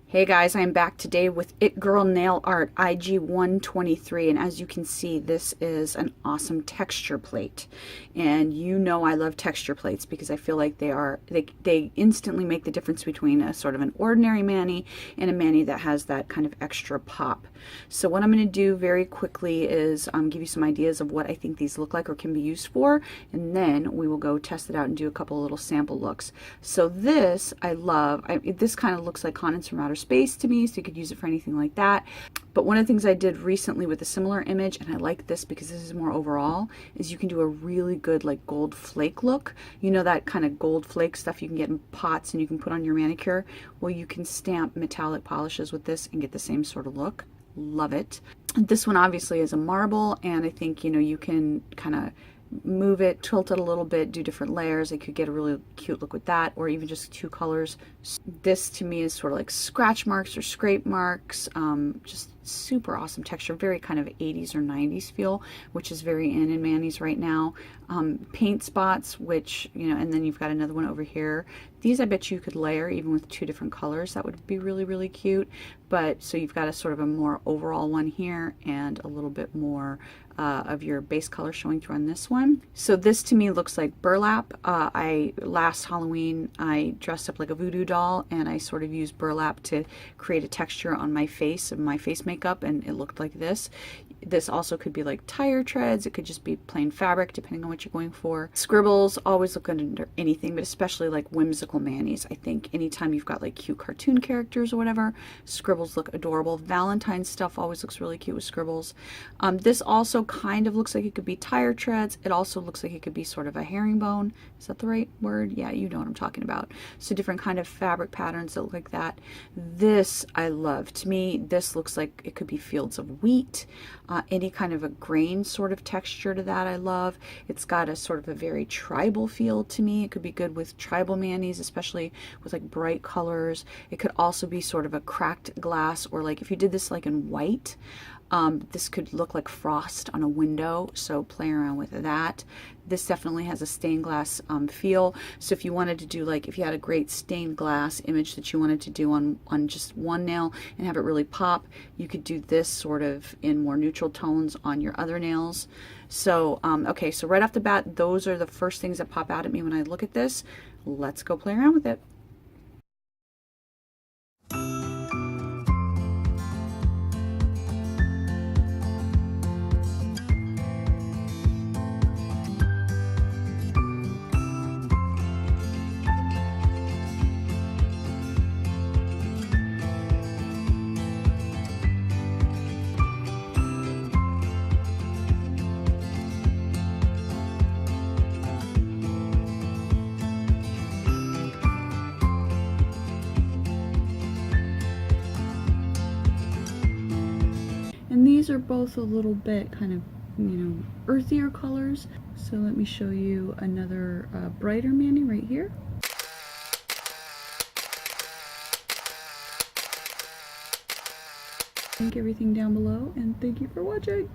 Hey guys, I'm back today with It Girl Nail Art IG123, and as you can see, this is an awesome texture plate. And you know I love texture plates because I feel like they instantly make the difference between a sort of an ordinary mani and a mani that has that kind of extra pop. So what I'm going to do very quickly is give you some ideas of what I think these look like or can be used for, and then we will go test it out and do a couple little sample looks. So this I love. This kind of looks like Condensed from Outer Space to me, so you could use it for anything like that. But one of the things I did recently with a similar image, and I like this because this is more overall, is you can do a really good like gold flake look. You know that kind of gold flake stuff you can get in pots and you can put on your manicure? Well, you can stamp metallic polishes with this and get the same sort of look. Love it. This one obviously is a marble, and I think, you know, you can kind of move it, tilt it a little bit, do different layers. I could get a really cute look with that, or even just two colors. This to me is sort of like scratch marks or scrape marks. Just super awesome texture, very kind of 80s or 90s feel, which is very in manis right now. Paint spots, which, you know, and then you've got another one over here. These I bet you could layer even with two different colors. That would be really, really cute. But so you've got a sort of a more overall one here and a little bit more of your base color showing through on this one. So this to me looks like burlap. Last Halloween I dressed up like a voodoo doll, and I sort of used burlap to create a texture on my face of my face makeup, and it looked like this. This also could be like tire treads. It could just be plain fabric, depending on what you're going for. Scribbles always look good under anything, but especially like whimsical manis. I think anytime you've got like cute cartoon characters or whatever, scribbles look adorable. Valentine's stuff always looks really cute with scribbles. This also kind of looks like it could be tire treads. It also looks like it could be sort of a herringbone. Is that the right word? Yeah, you know what I'm talking about. So different kind of fabric patterns that look like that. This I love. To me, this looks like it could be fields of wheat. Any kind of a grain sort of texture to that I love. It's got a sort of a very tribal feel to me. It could be good with tribal manis, especially with like bright colors. It could also be sort of a cracked glass, or like if you did this like in white, this could look like frost on a window, so play around with that. This definitely has a stained glass feel, so if you wanted to do, like, if you had a great stained glass image that you wanted to do on just one nail and have it really pop, you could do this sort of in more neutral tones on your other nails. So okay, so right off the bat, those are the first things that pop out at me when I look at this. Let's go play around with it. And these are both a little bit kind of, you know, earthier colors. So let me show you another brighter mani right here. Link everything down below, and thank you for watching.